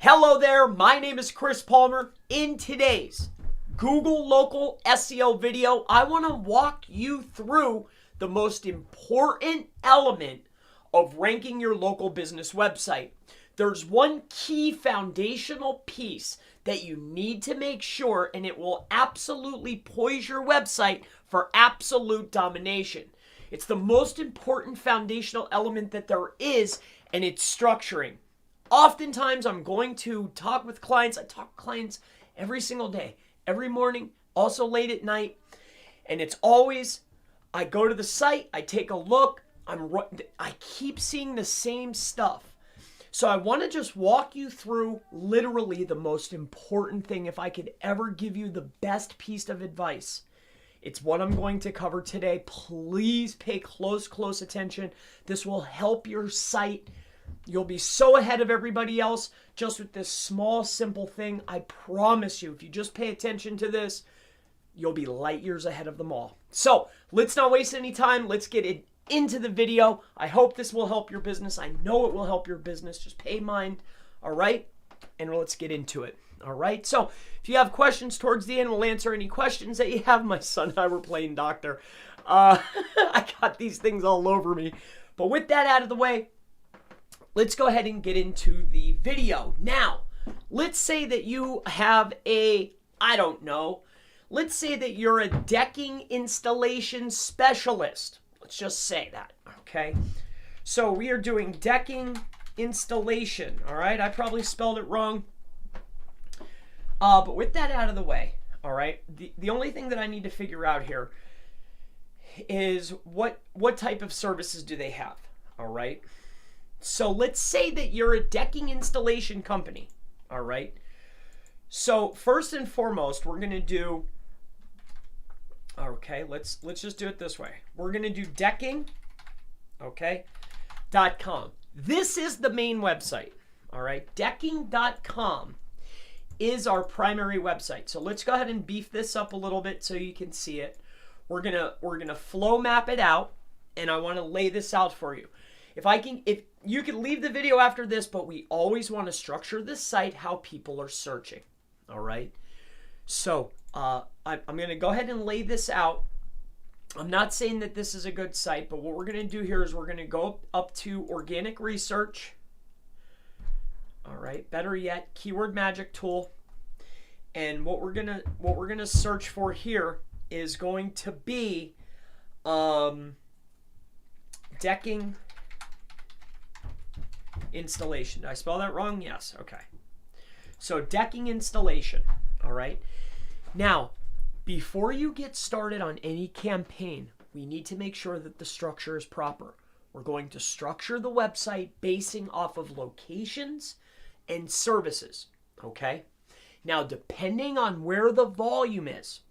Hello there, my name is Chris Palmer. In today's Google Local SEO video, I want to walk you through the most important element of ranking your local business website. There's one key foundational piece that you need to make sure, and it will absolutely poise your website for absolute domination. It's the most important foundational element that there is, and it's structuring. Oftentimes, I'm going to talk with clients. I talk to clients every single day, every morning, also late at night. And it's always, I go to the site, I take a look, I keep seeing the same stuff. So I want to just walk you through literally the most important thing. If I could ever give you the best piece of advice, it's what I'm going to cover today. Please pay close attention. This will help your site. You'll be so ahead of everybody else just with this small, simple thing. I promise you, if you just pay attention to this, you'll be light years ahead of them all. So let's not waste any time. Let's get into the video. I hope this will help your business. I know it will help your business. Just pay mind, all right? And let's get into it, all right? So if you have questions towards the end, we'll answer any questions that you have. My son and I were playing doctor. I got these things all over me. But with that out of the way, let's go ahead and get into the video. Now, let's say that you have let's say that you're a decking installation specialist. Let's just say that, okay? So we are doing decking installation, all right? I probably spelled it wrong. But with that out of the way, all right, the only thing that I need to figure out here is what type of services do they have, all right? So let's say that you're a decking installation company, all right? So first and foremost, we're going to do, okay, let's just do it this way. We're going to do decking, okay, .com. This is the main website, all right? Decking.com is our primary website. So let's go ahead and beef this up a little bit so you can see it. We're going to flow map it out, and I want to lay this out for you. If you can leave the video after this, but we always want to structure this site how people are searching. All right. So I'm going to go ahead and lay this out. I'm not saying that this is a good site, but what we're going to do here is we're going to go up to organic research. All right. Better yet, keyword magic tool. And what we're gonna search for here is going to be decking installation. Did I spell that wrong? Yes. Okay. So decking installation. All right. Now, before you get started on any campaign, we need to make sure that the structure is proper. We're going to structure the website basing off of locations and services. Okay. Now, depending on where the volume is,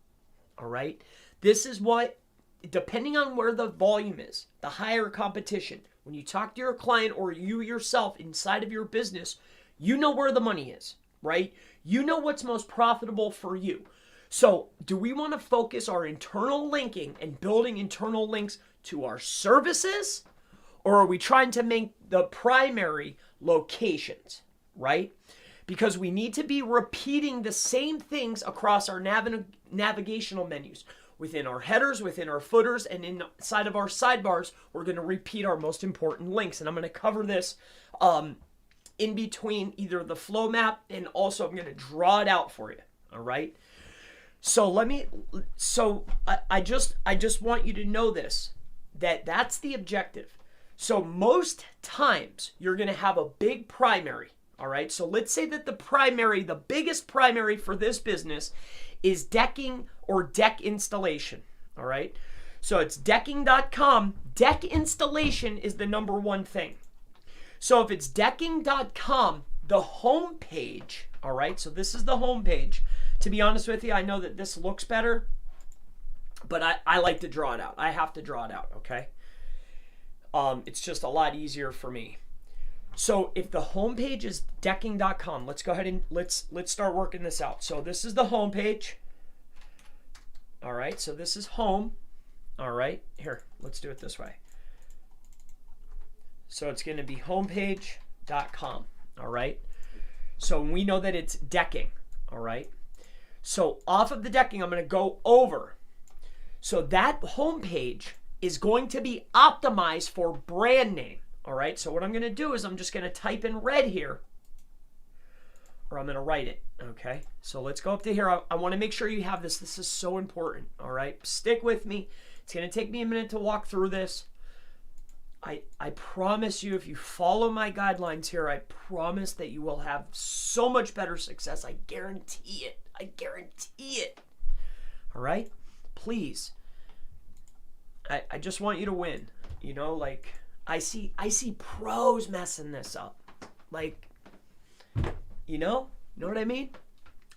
all right, depending on where the volume is, the higher competition. When you talk to your client or you yourself inside of your business, you know where the money is, right? You know what's most profitable for you. So do we want to focus our internal linking and building internal links to our services, or are we trying to make the primary locations, right? Because we need to be repeating the same things across our navigational menus. Within our headers, within our footers, and inside of our sidebars, we're going to repeat our most important links. And I'm going to cover this in between either the flow map and also I'm going to draw it out for you. All right. So I just want you to know this, that's the objective. So most times you're going to have a big primary. All right. So let's say that the biggest primary for this business is decking or deck installation. All right. So it's decking.com. Deck installation is the number one thing. So if it's decking.com, the home page, all right. So this is the home page. To be honest with you, I know that this looks better, but I like to draw it out. I have to draw it out. Okay. It's just a lot easier for me. So if the homepage is decking.com, let's go ahead and let's start working this out. So this is the homepage. All right, so this is home. All right, here, let's do it this way. So it's going to be homepage.com. All right. So we know that it's decking, all right? So off of the decking, I'm going to go over. So that homepage is going to be optimized for brand name, all right? So what I'm going to do is I'm just going to type in red here, or I'm going to write it, okay? So let's go up to here. I want to make sure you have this. This is so important, all right? Stick with me. It's going to take me a minute to walk through this. I promise you, if you follow my guidelines here, I promise that you will have so much better success. I guarantee it. I guarantee it. All right? Please. I just want you to win. You know, like, I see pros messing this up. Like, you know what I mean?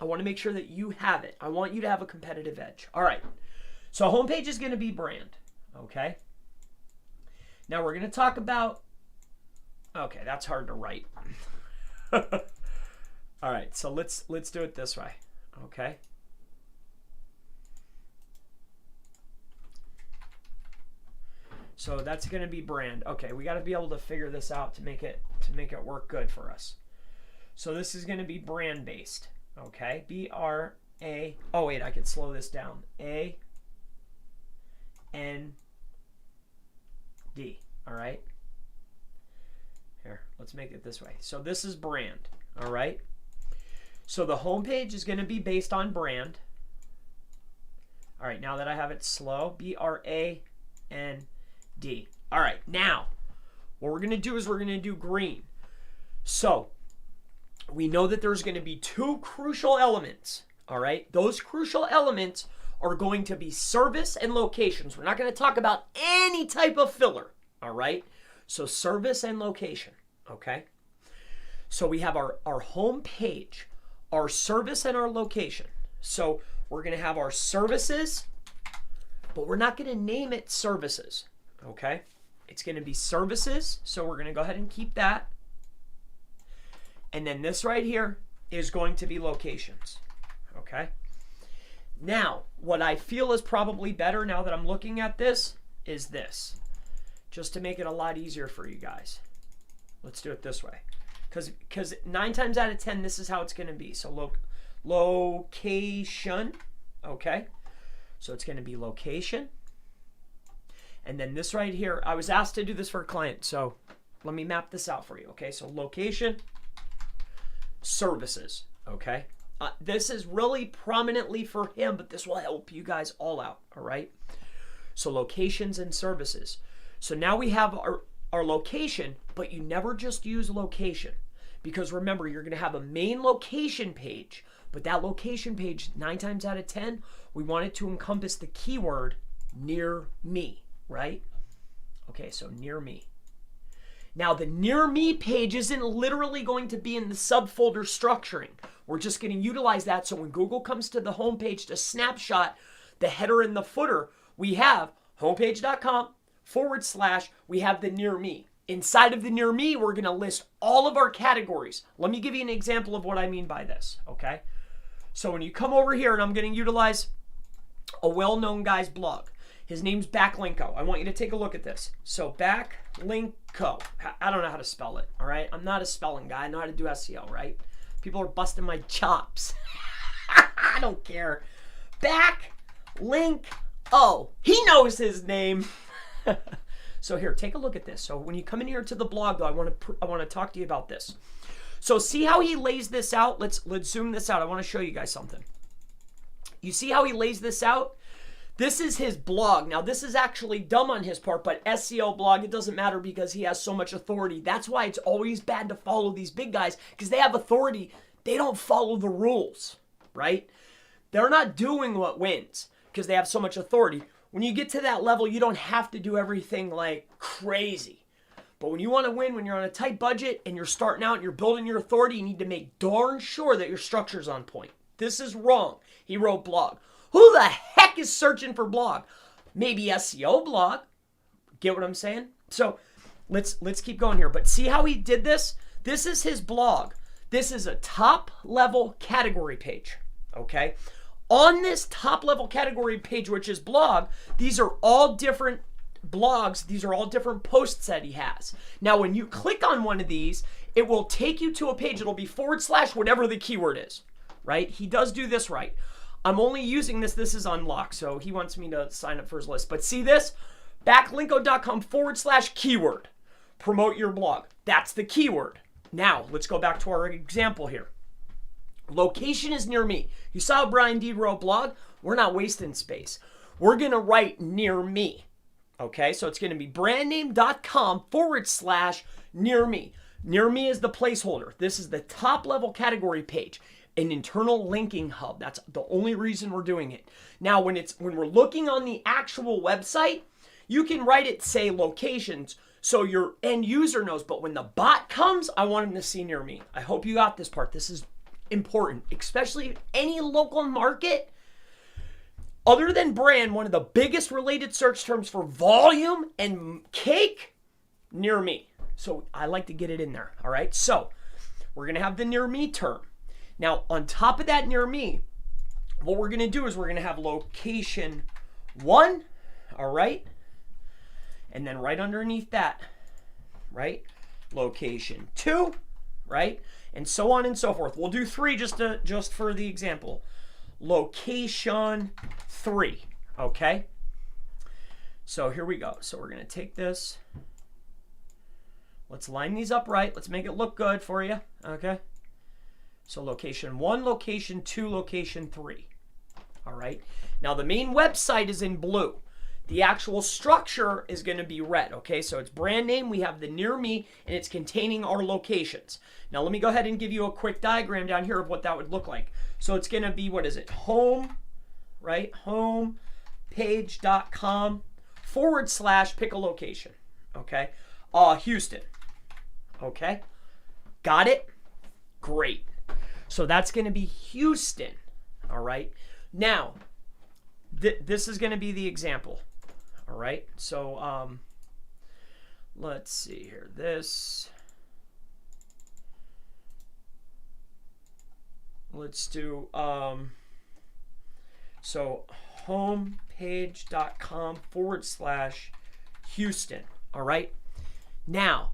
I want to make sure that you have it. I want you to have a competitive edge. All right. So homepage is going to be brand. Okay? Now we're going to talk about, okay, that's hard to write. All right, so let's do it this way, okay? So that's going to be brand. Okay, we got to be able to figure this out to make it work good for us. So this is going to be brand based, okay? B-R-A, oh wait, I could slow this down. A-N D, all right? Here, let's make it this way. So this is brand, all right? So the homepage is going to be based on brand. All right, now that I have it slow, B-R-A-N-D. All right, now what we're going to do is we're going to do green. So we know that there's going to be two crucial elements, all right? Those crucial elements are going to be service and locations. We're not going to talk about any type of filler, all right? So service and location, okay? So we have our home page, our service, and our location. So we're going to have our services, but we're not going to name it services, okay? It's going to be services, so we're going to go ahead and keep that. And then this right here is going to be locations, okay? Now, what I feel is probably better now that I'm looking at this is this, just to make it a lot easier for you guys. Let's do it this way, because 9 times out of 10, this is how it's going to be. So location, okay? So it's going to be location. And then this right here, I was asked to do this for a client, so let me map this out for you, okay? So location, services, okay? This is really prominently for him, but this will help you guys all out, all right? So locations and services. So now we have our location, but you never just use location, because remember, you're going to have a main location page, but that location page, 9 times out of 10, we want it to encompass the keyword near me, right? Okay, so near me. Now, the near me page isn't literally going to be in the subfolder structuring. We're just going to utilize that so when Google comes to the homepage to snapshot the header and the footer, we have homepage.com / we have the near me. Inside of the near me, we're going to list all of our categories. Let me give you an example of what I mean by this, okay? So when you come over here, and I'm going to utilize a well-known guy's blog. His name's Backlinko. I want you to take a look at this. So Backlinko. I don't know how to spell it, all right? I'm not a spelling guy. I know how to do SEO, right? People are busting my chops. I don't care. Backlinko. He knows his name. So here, take a look at this. So when you come in here to the blog, though, I want to talk to you about this. So see how he lays this out? Let's zoom this out. I want to show you guys something. You see how he lays this out? This is his blog. Now, this is actually dumb on his part, but SEO blog, it doesn't matter because he has so much authority. That's why it's always bad to follow these big guys, because they have authority. They don't follow the rules, right? They're not doing what wins because they have so much authority. When you get to that level, you don't have to do everything like crazy. But when you want to win, when you're on a tight budget and you're starting out and you're building your authority, you need to make darn sure that your structure's on point. This is wrong. He wrote blog. Who the heck is searching for blog? Maybe SEO blog. Get what I'm saying? So let's keep going here. But see how he did this? This is his blog. This is a top level category page. Okay? On this top level category page, which is blog, these are all different blogs. These are all different posts that he has. Now, when you click on one of these, it will take you to a page. It'll be / whatever the keyword is, right? He does do this right. I'm only using this. This is unlocked, so he wants me to sign up for his list. But see this? Backlinko.com / keyword. Promote your blog. That's the keyword. Now, let's go back to our example here. Location is near me. You saw how Brian D wrote blog? We're not wasting space. We're going to write near me. Okay, so it's going to be brandname.com / near me. Near me is the placeholder. This is the top level category page, an internal linking hub. That's the only reason we're doing it. Now, when we're looking on the actual website, you can write it, say, locations, so your end user knows. But when the bot comes, I want him to see near me. I hope you got this part. This is important, especially any local market. Other than brand, one of the biggest related search terms for volume and cake, near me. So I like to get it in there. All right. So we're going to have the near me term. Now, on top of that near me, what we're going to do is we're going to have location 1. All right. And then right underneath that, right, location 2, right, and so on and so forth. We'll do 3 just for the example. Location 3, okay? So here we go. So we're going to take this. Let's line these up right. Let's make it look good for you, okay? So location 1, location 2, location 3, all right? Now the main website is in blue. The actual structure is going to be red, okay? So it's brand name, we have the near me, and it's containing our locations. Now let me go ahead and give you a quick diagram down here of what that would look like. So it's going to be, what is it? Home, right? Homepage.com / pick a location, okay? Houston, okay? Got it? Great. So that's going to be Houston, all right? Now, this is going to be the example. All right, so let's see here. Let's do, so homepage.com / Houston. All right, now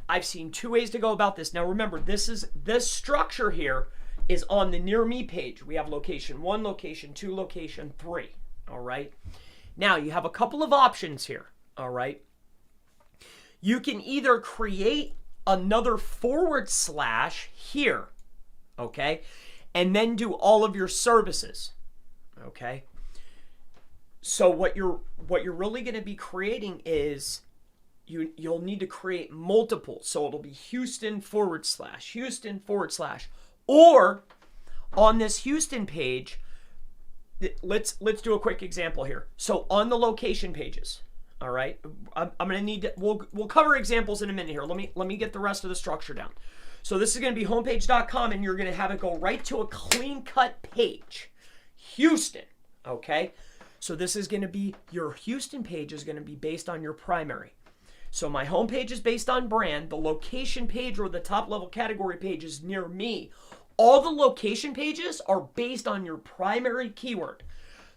I've seen 2 ways to go about this. Now remember, this structure here is on the near me page. We have location 1, location 2, location 3. All right. Now you have a couple of options here. All right. You can either create another / here, okay, and then do all of your services, okay. So what you're really going to be creating is you'll need to create multiple. So it'll be Houston / Houston / or on this Houston page. Let's do a quick example here. So on the location pages, all right, I'm gonna need to, we'll cover examples in a minute here. Let me get the rest of the structure down. So this is gonna be homepage.com, and you're gonna have it go right to a clean cut page, Houston. Okay, so this is gonna be your Houston page is gonna be based on your primary. So my homepage is based on brand. The location page or the top level category page is near me. All the location pages are based on your primary keyword.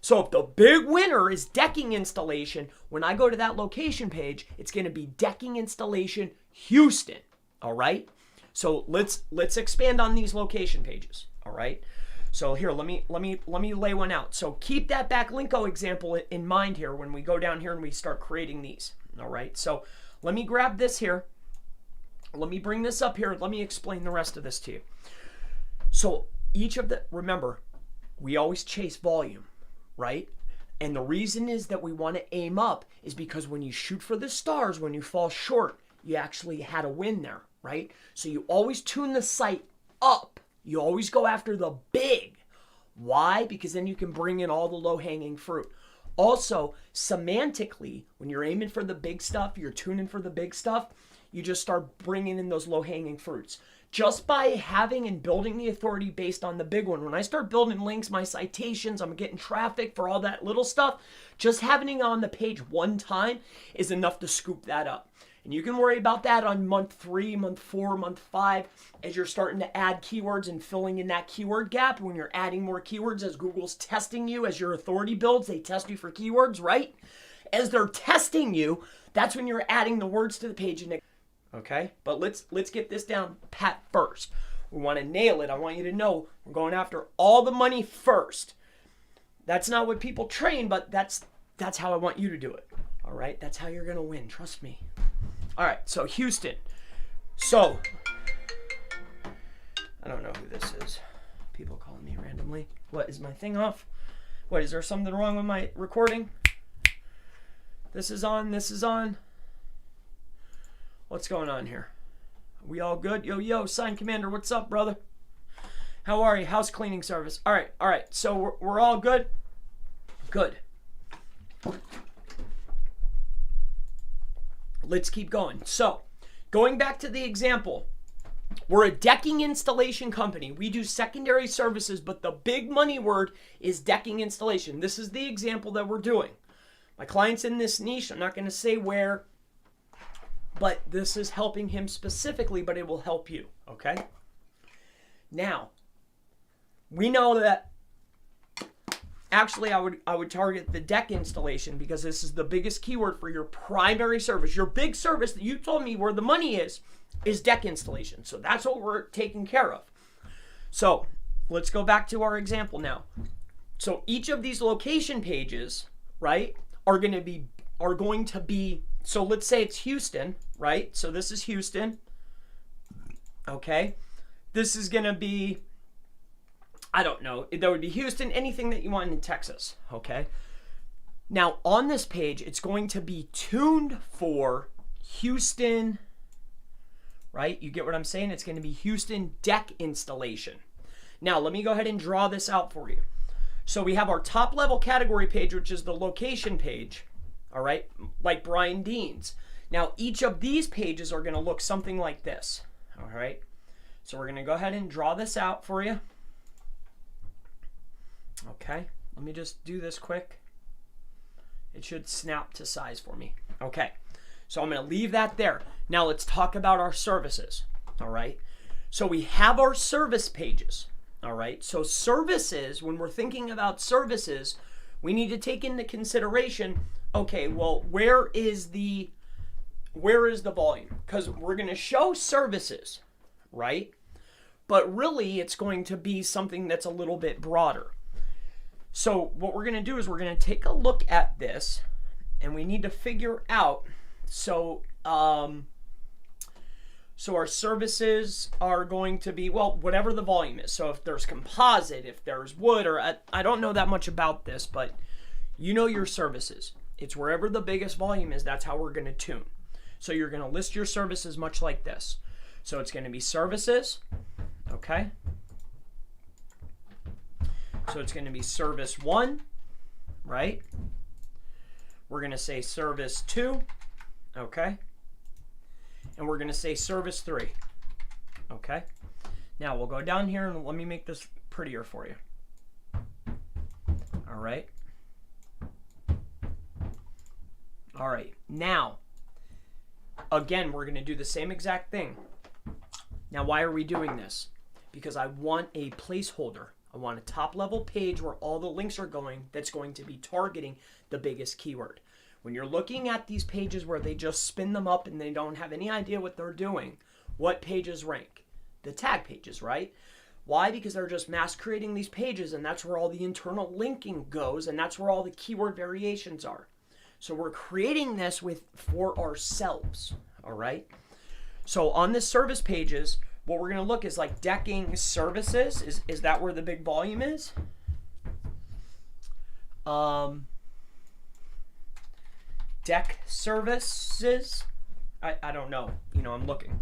So if the big winner is decking installation, when I go to that location page, it's going to be decking installation Houston. All right. So let's expand on these location pages. All right. So here, let me lay one out. So keep that backlinko example in mind here when we go down here and we start creating these. All right. So let me grab this here. Let me bring this up here. Let me explain the rest of this to you. So each of the, remember, we always chase volume, right? And the reason is that we want to aim up is because when you shoot for the stars, when you fall short, you actually had a win there, right? So you always tune the site up. You always go after the big. Why? Because then you can bring in all the low-hanging fruit. Also, semantically, when you're aiming for the big stuff, you're tuning for the big stuff, you just start bringing in those low-hanging fruits. Just by having and building the authority based on the big one. When I start building links, my citations, I'm getting traffic for all that little stuff. Just having it on the page one time is enough to scoop that up. And you can worry about that on month 3, month 4, month 5, as you're starting to add keywords and filling in that keyword gap. When you're adding more keywords, as Google's testing you, as your authority builds, they test you for keywords, right? As they're testing you, that's when you're adding the words to the page. And okay? But let's get this down pat first. We want to nail it. I want you to know we're going after all the money first. That's not what people train, but that's how I want you to do it. All right? That's how you're going to win. Trust me. All right. So Houston. So I don't know who this is. People calling me randomly. What, is my thing off? What, is there something wrong with my recording? This is on. This is on. What's going on here? We all good? Yo, Sign Commander, what's up, brother? How are you? House cleaning service. All right. So we're all good? Good. Let's keep going. So, going back to the example, we're a decking installation company. We do secondary services, but the big money word is decking installation. This is the example that we're doing. My client's in this niche. I'm not going to say where, but this is helping him specifically, but it will help you, okay? Now, we know that actually I would target the deck installation because this is the biggest keyword for your primary service. Your big service that you told me where the money is deck installation. So that's what we're taking care of. So let's go back to our example now. So each of these location pages, right, are going to be, so let's say it's Houston, right? So this is Houston. Okay. This is going to be, I don't know, that would be Houston, anything that you want in Texas. Okay. Now on this page, it's going to be tuned for Houston, right? You get what I'm saying? It's going to be Houston deck installation. Now, let me go ahead and draw this out for you. So we have our top level category page, which is the location page, all right? Like Brian Dean's. Now, each of these pages are going to look something like this, all right? So we're going to go ahead and draw this out for you. Okay, let me just do this quick. It should snap to size for me. Okay. So I'm going to leave that there. Now let's talk about our services, all right? So we have our service pages, all right? So services, when we're thinking about services, we need to take into consideration, okay, well, where is the volume? Because we're going to show services, right? But really, it's going to be something that's a little bit broader. So what we're going to do is we're going to take a look at this, and we need to figure out, so our services are going to be, well, whatever the volume is. So if there's composite, if there's wood, or I don't know that much about this, but you know your services. It's wherever the biggest volume is, that's how we're going to tune. So you're going to list your services much like this. So it's going to be services, okay? So it's going to be service 1, right? We're going to say service 2, okay? And we're going to say service 3, okay? Now we'll go down here and let me make this prettier for you. All right. All right. Now, again, we're going to do the same exact thing. Now, why are we doing this? Because I want a placeholder. I want a top level page where all the links are going that's going to be targeting the biggest keyword. When you're looking at these pages where they just spin them up and they don't have any idea what they're doing, what pages rank? The tag pages, right? Why? Because they're just mass creating these pages, and that's where all the internal linking goes, and that's where all the keyword variations are. So we're creating this for ourselves, all right? So on the service pages, what we're going to look is like decking services. Is that where the big volume is? Deck services. I don't know. You know, I'm looking.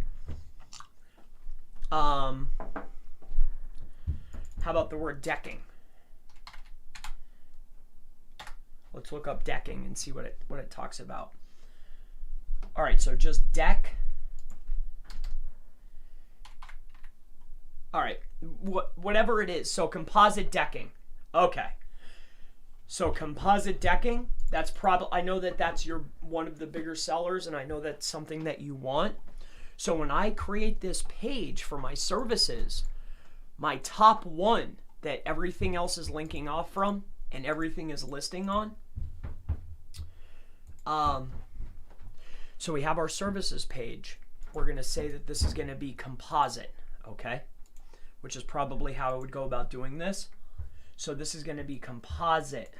How about the word decking? Let's look up decking and see what it talks about. All right, so just deck. All right, whatever it is. So composite decking. Okay. So composite decking, that's probably, I know that that's one of the bigger sellers, and I know that's something that you want. So when I create this page for my services, my top one that everything else is linking off from and everything is listing on. So we have our services page. we're going to say that this is going to be composite, okay? Which is probably how I would go about doing this. So this is going to be composite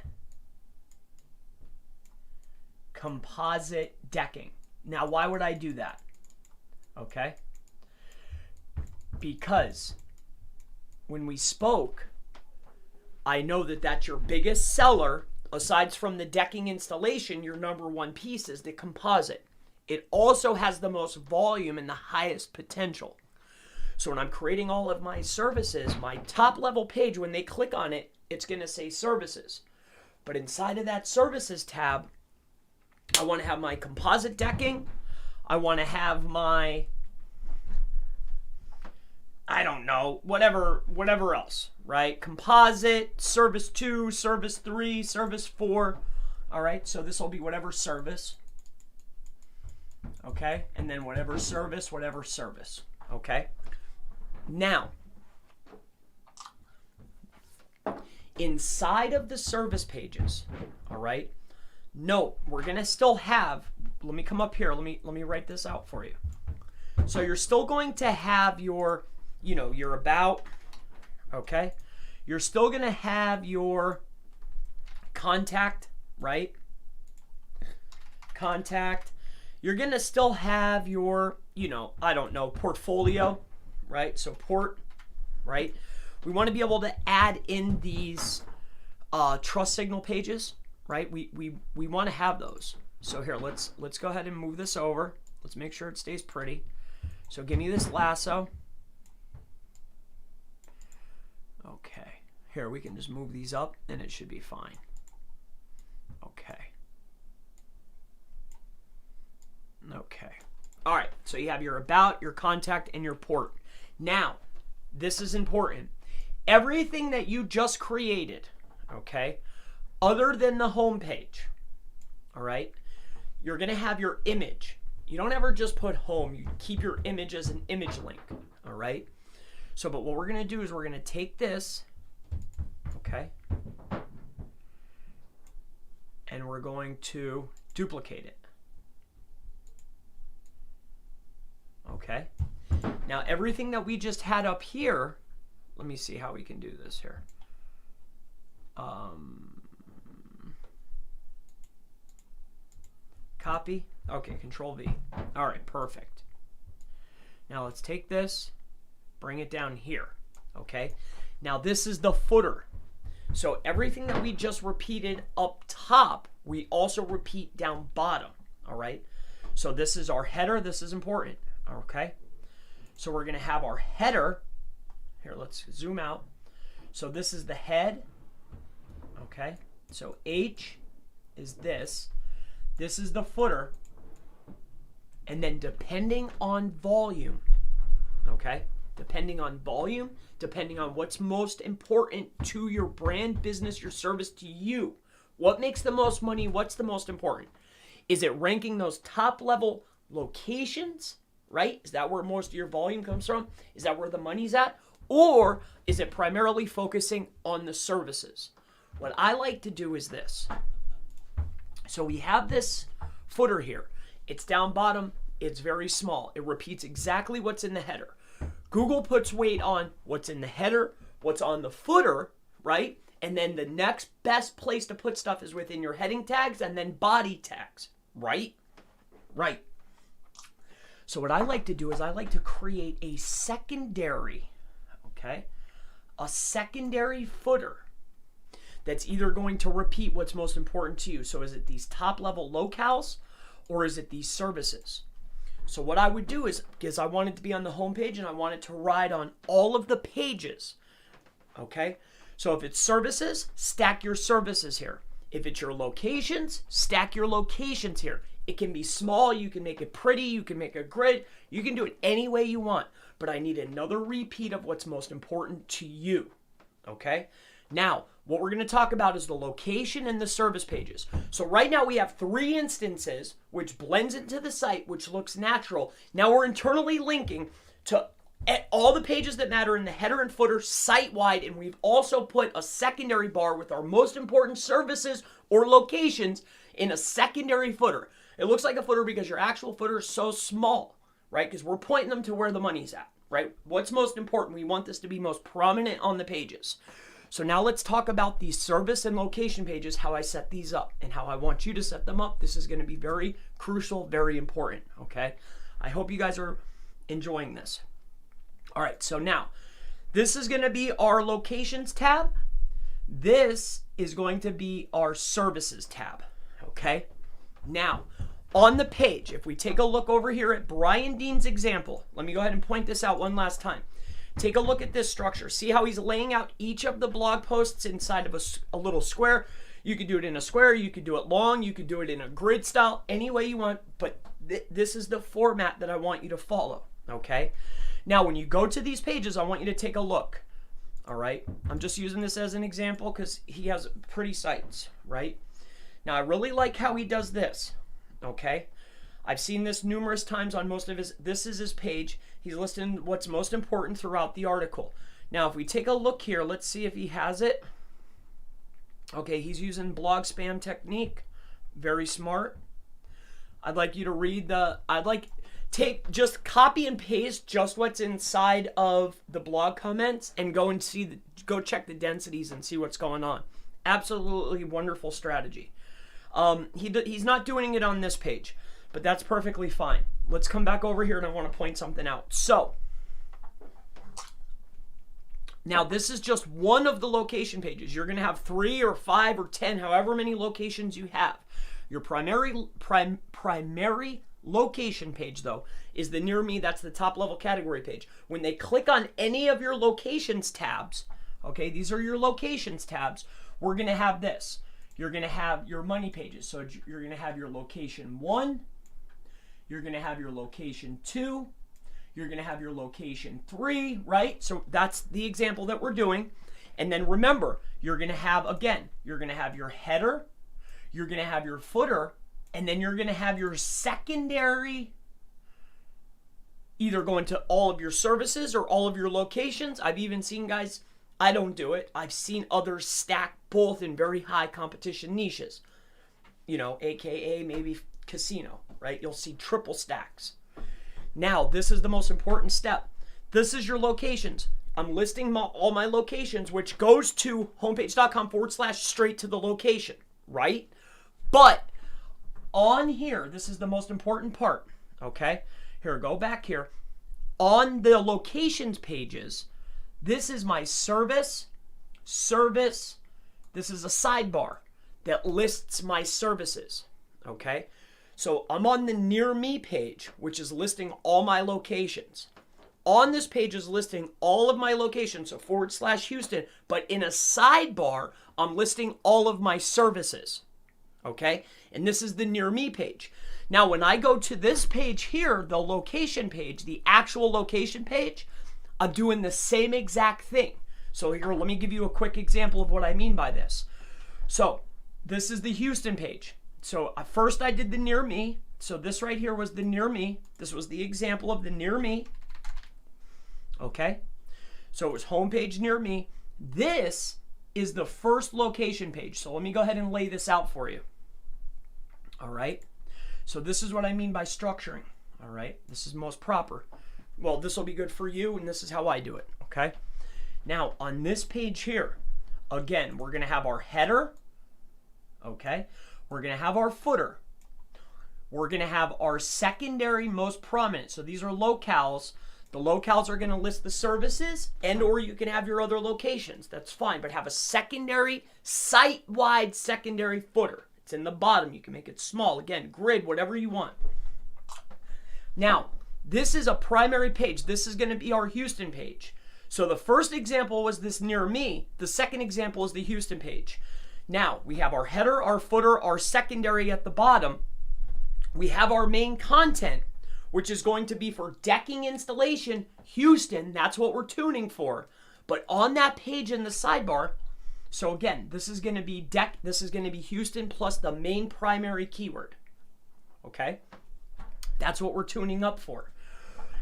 decking. Now, why would I do that? Okay? Because when we spoke, I know that that's your biggest seller. Aside from the decking installation, your number one piece is the composite. It also has the most volume and the highest potential. So when I'm creating all of my services, my top level page, when they click on it, it's going to say services. But inside of that services tab, I want to have my composite decking. I want to have my, I don't know, whatever else, right? Composite, service 2, service 3, service 4. All right, so this will be whatever service. Okay, and then whatever service, okay? Now, inside of the service pages, all right, note, we're going to still have, let me come up here, let me write this out for you. So you're still going to have your, you know, your about, okay? You're still going to have your contact, right? Contact. You're going to still have your, you know, I don't know, portfolio, right? So port, right? We want to be able to add in these trust signal pages, right? We want to have those. So here, let's go ahead and move this over. Let's make sure it stays pretty. So give me this lasso. Okay. Here, we can just move these up and it should be fine. Okay. Okay. All right. So you have your about, your contact, and your port. Now, this is important. Everything that you just created, okay, other than the home page, all right, you're going to have your image. You don't ever just put home. You keep your image as an image link, all right? So, but what we're going to do is we're going to take this, okay, and we're going to duplicate it. Okay. Now, everything that we just had up here, let me see how we can do this here. Copy. Okay, Control V. All right, perfect. Now let's take this, bring it down here. Okay. Now this is the footer. So everything that we just repeated up top, we also repeat down bottom. All right. So this is our header. This is important. Okay. So we're going to have our header. Here, let's zoom out. So this is the head. Okay. So H is this. This is the footer. And then depending on volume, okay, depending on volume, depending on what's most important to your brand, business, your service, to you, what makes the most money, what's the most important? Is it ranking those top level locations, right? Is that where most of your volume comes from? Is that where the money's at? Or is it primarily focusing on the services? What I like to do is this. So we have this footer here. It's down bottom. It's very small. It repeats exactly what's in the header. Google puts weight on what's in the header, what's on the footer, right? And then the next best place to put stuff is within your heading tags and then body tags, right? Right. So what I like to do is I like to create a secondary, okay? A secondary footer that's either going to repeat what's most important to you. So is it these top level locales or is it these services? So what I would do is, because I want it to be on the home page and I want it to ride on all of the pages, okay? So if it's services, stack your services here. If it's your locations, stack your locations here. It can be small, you can make it pretty, you can make a grid, you can do it any way you want, but I need another repeat of what's most important to you, okay? Now, what we're going to talk about is the location and the service pages. So right now we have 3 instances, which blends into the site, which looks natural. Now we're internally linking to all the pages that matter in the header and footer site-wide, and we've also put a secondary bar with our most important services or locations in a secondary footer. It looks like a footer because your actual footer is so small, right? Because we're pointing them to where the money's at, right? What's most important? We want this to be most prominent on the pages. So now let's talk about these service and location pages, how I set these up and how I want you to set them up. This is going to be very crucial, very important, okay? I hope you guys are enjoying this. All right, so now this is going to be our locations tab. This is going to be our services tab, okay? Now, on the page, if we take a look over here at Brian Dean's example, let me go ahead and point this out one last time. Take a look at this structure. See how he's laying out each of the blog posts inside of a little square. You could do it in a square, you could do it long, you could do it in a grid style, any way you want, but this is the format that I want you to follow, okay? Now, when you go to these pages, I want you to take a look, all right? I'm just using this as an example because he has pretty sites, right? Now, I really like how he does this, okay? I've seen this numerous times on most of his, this is his page. He's listing what's most important throughout the article. Now, if we take a look here, let's see if he has it. Okay, he's using blog spam technique. Very smart. I'd like you to read just copy and paste just what's inside of the blog comments and go and go check the densities and see what's going on. Absolutely wonderful strategy. He's not doing it on this page, but that's perfectly fine. Let's come back over here and I want to point something out. So, now this is just one of the location pages. You're going to have 3 or 5 or 10, however many locations you have. Your primary location page, though, is the Near Me. That's the top level category page. When they click on any of your locations tabs, okay, these are your locations tabs, we're going to have this. You're going to have your money pages. So you're going to have your location 1, you're going to have your location 2, you're going to have your location 3, right? So that's the example that we're doing. And then remember, you're going to have, again, you're going to have your header, you're going to have your footer, and then you're going to have your secondary, either going to all of your services or all of your locations. I've even seen guys, I don't do it, I've seen others stack both in very high competition niches. You know, AKA maybe casino, right? You'll see triple stacks. Now, this is the most important step. This is your locations. I'm listing all my locations, which goes to homepage.com/straight to the location, right? But on here, this is the most important part, okay? Here, go back here. On the locations pages, this is my service. This is a sidebar that lists my services, okay? So I'm on the Near Me page, which is listing all my locations. On this page is listing all of my locations, so /Houston, but in a sidebar, I'm listing all of my services, okay? And this is the Near Me page. Now, when I go to this page here, the location page, the actual location page, I'm doing the same exact thing. So here, let me give you a quick example of what I mean by this. So this is the Houston page. So first I did the Near Me. So this right here was the Near Me. This was the example of the Near Me. Okay. So it was homepage Near Me. This is the first location page. So let me go ahead and lay this out for you. All right. So this is what I mean by structuring. All right. This is most proper. Well, this will be good for you, and this is how I do it. Okay. Now on this page here, again, we're going to have our header. Okay. We're going to have our footer. We're going to have our secondary most prominent. So these are locales. The locales are going to list the services, and or you can have your other locations. That's fine, but have a secondary, site-wide secondary footer. It's in the bottom. You can make it small. Again, grid, whatever you want. Now, this is a primary page. This is going to be our Houston page. So the first example was this Near Me. The second example is the Houston page. Now, we have our header, our footer, our secondary at the bottom. We have our main content, which is going to be for decking installation, Houston. That's what we're tuning for. But on that page in the sidebar, so again, this is going to be this is going to be Houston plus the main primary keyword. Okay? That's what we're tuning up for.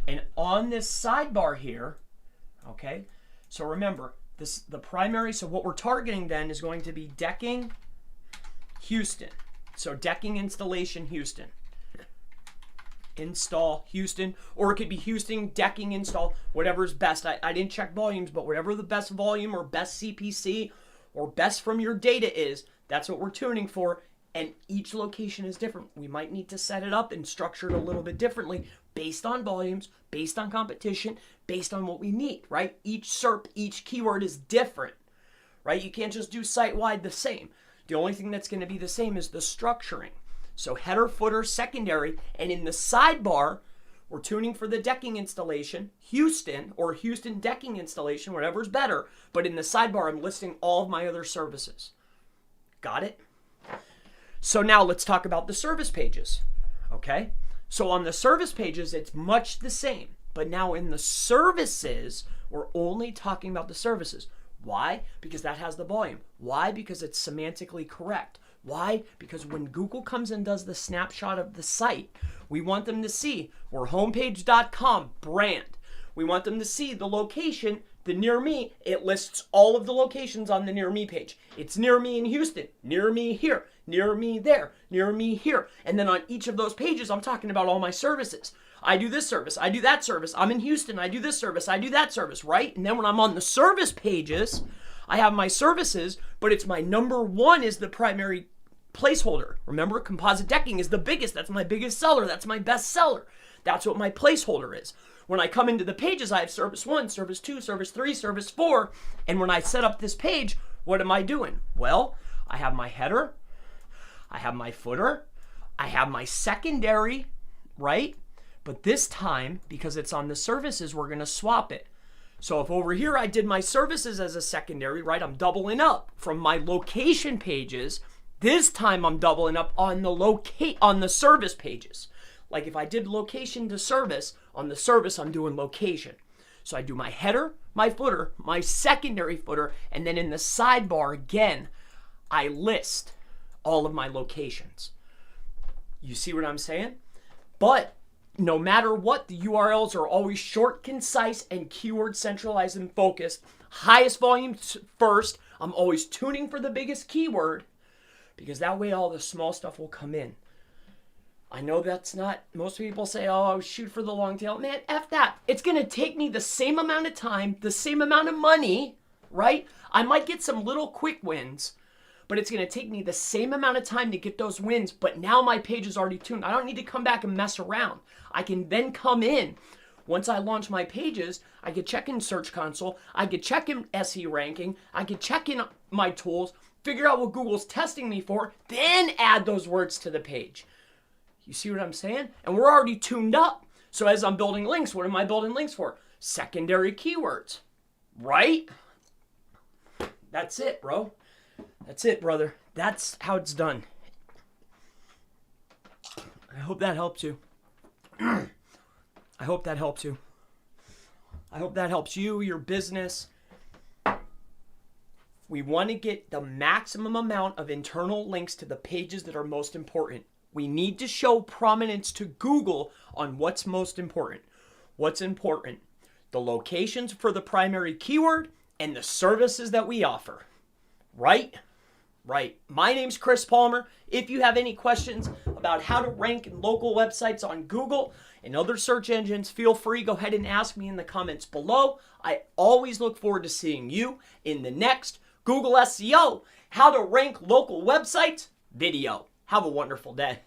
And on this sidebar here, okay, so remember, the primary, so what we're targeting then is going to be decking Houston. So decking installation Houston. install Houston, or it could be Houston decking install, whatever's best. I didn't check volumes, but whatever the best volume or best CPC or best from your data is, that's what we're tuning for. And each location is different. We might need to set it up and structure it a little bit differently based on volumes, based on competition, based on what we need, right? Each SERP, each keyword is different, right? You can't just do site-wide the same. The only thing that's going to be the same is the structuring. So header, footer, secondary, and in the sidebar, we're tuning for the decking installation, Houston, or Houston decking installation, whatever's better. But in the sidebar, I'm listing all of my other services. Got it? So now let's talk about the service pages, okay? So on the service pages, it's much the same. But now in the services, we're only talking about the services. Why? Because that has the volume. Why? Because it's semantically correct. Why? Because when Google comes and does the snapshot of the site, we want them to see we're homepage.com brand. We want them to see the location, the near me. It lists all of the locations on the near me page. It's near me in Houston, near me here, near me there, near me here. And then on each of those pages, I'm talking about all my services. I do this service, I do that service. I'm in Houston, I do this service, I do that service, right? And then when I'm on the service pages, I have my services, but it's my number one is the primary placeholder. Remember, composite decking is the biggest. That's my biggest seller. That's my best seller. That's what my placeholder is. When I come into the pages, I have service 1, service 2, service 3, service 4. And when I set up this page, what am I doing? Well, I have my header, I have my footer, I have my secondary, right? But this time, because it's on the services, we're going to swap it. So if over here I did my services as a secondary, right, I'm doubling up from my location pages. This time I'm doubling up on the service pages. Like if I did location to service, on the service I'm doing location. So I do my header, my footer, my secondary footer, and then in the sidebar again, I list all of my locations. You see what I'm saying? But no matter what, the URLs are always short, concise, and keyword centralized and focused. Highest volume first. I'm always tuning for the biggest keyword because that way all the small stuff will come in. I know that's not, most people say, oh, shoot for the long tail. Man, F that. It's going to take me the same amount of time, the same amount of money, right? I might get some little quick wins, but it's going to take me the same amount of time to get those wins. But now my page is already tuned. I don't need to come back and mess around. I can then come in. Once I launch my pages, I can check in Search Console. I can check in SE ranking. I can check in my tools, figure out what Google's testing me for, then add those words to the page. You see what I'm saying? And we're already tuned up. So as I'm building links, what am I building links for? Secondary keywords, right? That's it, bro. That's it, brother. That's how it's done. I hope that helps you. I hope that helps you. I hope that helps you, your business. We want to get the maximum amount of internal links to the pages that are most important. We need to show prominence to Google on what's most important. What's important? The locations for the primary keyword and the services that we offer. Right? Right. My name's Chris Palmer. If you have any questions about how to rank in local websites on Google and other search engines, feel free, go ahead and ask me in the comments below. I always look forward to seeing you in the next Google SEO, how to rank local websites video. Have a wonderful day.